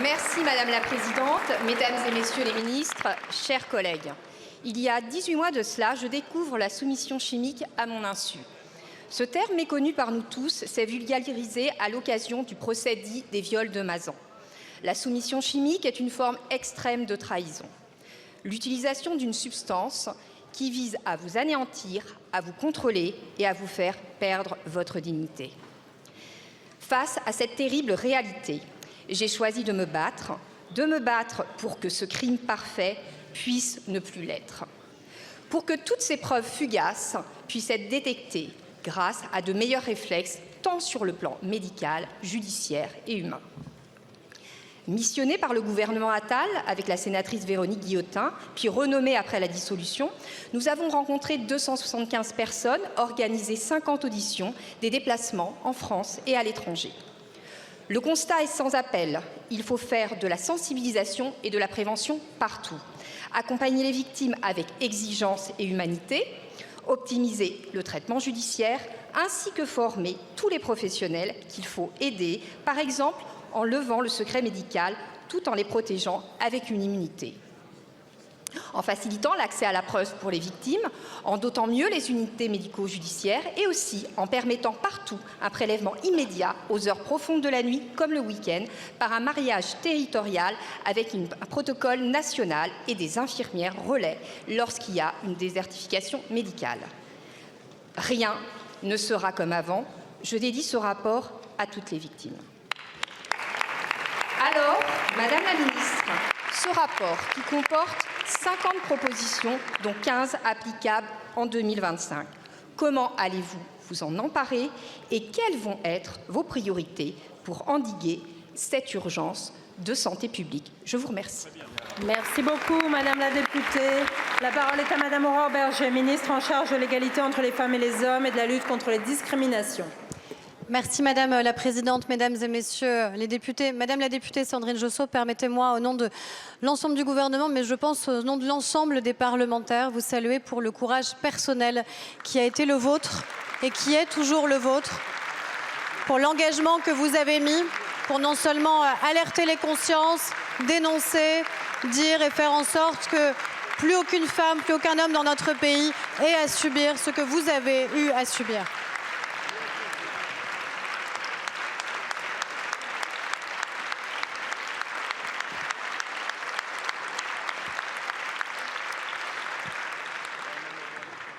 Merci Madame la Présidente, Mesdames et Messieurs les ministres, chers collègues. Il y a 18 mois de cela, je découvre la soumission chimique à mon insu. Ce terme méconnu par nous tous s'est vulgarisé à l'occasion du procès dit des viols de Mazan. La soumission chimique est une forme extrême de trahison. L'utilisation d'une substance qui vise à vous anéantir, à vous contrôler et à vous faire perdre votre dignité. Face à cette terrible réalité, j'ai choisi de me battre pour que ce crime parfait puisse ne plus l'être. Pour que toutes ces preuves fugaces puissent être détectées grâce à de meilleurs réflexes, tant sur le plan médical, judiciaire et humain. Missionné par le gouvernement Attal avec la sénatrice Véronique Guillotin, puis renommée après la dissolution, nous avons rencontré 275 personnes, organisé 50 auditions, des déplacements en France et à l'étranger. Le constat est sans appel. Il faut faire de la sensibilisation et de la prévention partout. Accompagner les victimes avec exigence et humanité, optimiser le traitement judiciaire, ainsi que former tous les professionnels qu'il faut aider, par exemple en levant le secret médical tout en les protégeant avec une immunité. En facilitant l'accès à la preuve pour les victimes, en dotant mieux les unités médico-judiciaires et aussi en permettant partout un prélèvement immédiat aux heures profondes de la nuit comme le week-end par un mariage territorial avec un protocole national et des infirmières relais lorsqu'il y a une désertification médicale. Rien ne sera comme avant. Je dédie ce rapport à toutes les victimes. Alors, Madame la Ministre, ce rapport qui comporte 50 propositions, dont 15 applicables en 2025. Comment allez-vous vous en emparer et quelles vont être vos priorités pour endiguer cette urgence de santé publique? Je vous remercie. Merci beaucoup, Madame la députée. La parole est à Madame Aurore Bergé, ministre en charge de l'égalité entre les femmes et les hommes et de la lutte contre les discriminations. Merci Madame la Présidente, Mesdames et Messieurs les députés. Madame la députée Sandrine Josso, permettez-moi au nom de l'ensemble du gouvernement, mais je pense au nom de l'ensemble des parlementaires, vous saluer pour le courage personnel qui a été le vôtre et qui est toujours le vôtre, pour l'engagement que vous avez mis, pour non seulement alerter les consciences, dénoncer, dire et faire en sorte que plus aucune femme, plus aucun homme dans notre pays ait à subir ce que vous avez eu à subir.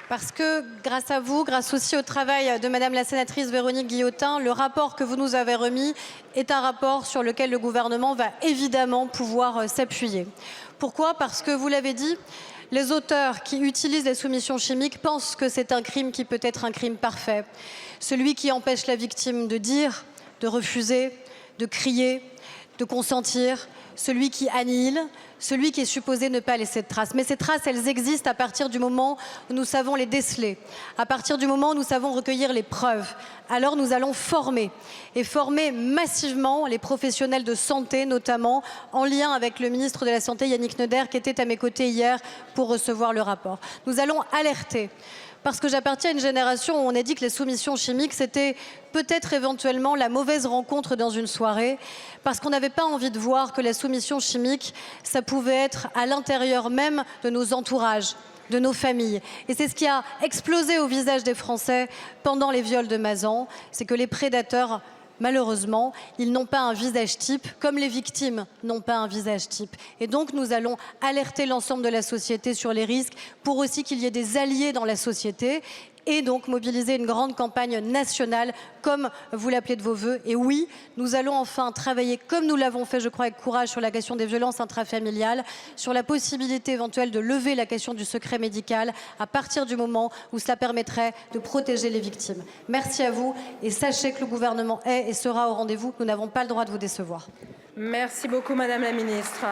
Parce que grâce à vous, grâce aussi au travail de Madame la sénatrice Véronique Guillotin, le rapport que vous nous avez remis est un rapport sur lequel le gouvernement va évidemment pouvoir s'appuyer. Pourquoi? Parce que, vous l'avez dit, les auteurs qui utilisent les soumissions chimiques pensent que c'est un crime qui peut être un crime parfait. Celui qui empêche la victime de dire, de refuser, de crier, de consentir, celui qui annihile, celui qui est supposé ne pas laisser de traces. Mais ces traces, elles existent à partir du moment où nous savons les déceler, à partir du moment où nous savons recueillir les preuves. Alors nous allons former, et former massivement les professionnels de santé, notamment en lien avec le ministre de la Santé, Yannick Neuder, qui était à mes côtés hier pour recevoir le rapport. Nous allons alerter. Parce que j'appartiens à une génération où on a dit que les soumissions chimiques, c'était peut-être éventuellement la mauvaise rencontre dans une soirée, parce qu'on n'avait pas envie de voir que la soumission chimique, ça pouvait être à l'intérieur même de nos entourages, de nos familles. Et c'est ce qui a explosé au visage des Français pendant les viols de Mazan, c'est que les prédateurs, malheureusement, ils n'ont pas un visage type, comme les victimes n'ont pas un visage type. Et donc, nous allons alerter l'ensemble de la société sur les risques pour aussi qu'il y ait des alliés dans la société et donc mobiliser une grande campagne nationale, comme vous l'appelez de vos voeux. Et oui, nous allons enfin travailler, comme nous l'avons fait, je crois, avec courage, sur la question des violences intrafamiliales, sur la possibilité éventuelle de lever la question du secret médical à partir du moment où cela permettrait de protéger les victimes. Merci à vous et sachez que le gouvernement est et sera au rendez-vous. Nous n'avons pas le droit de vous décevoir. Merci beaucoup, Madame la ministre.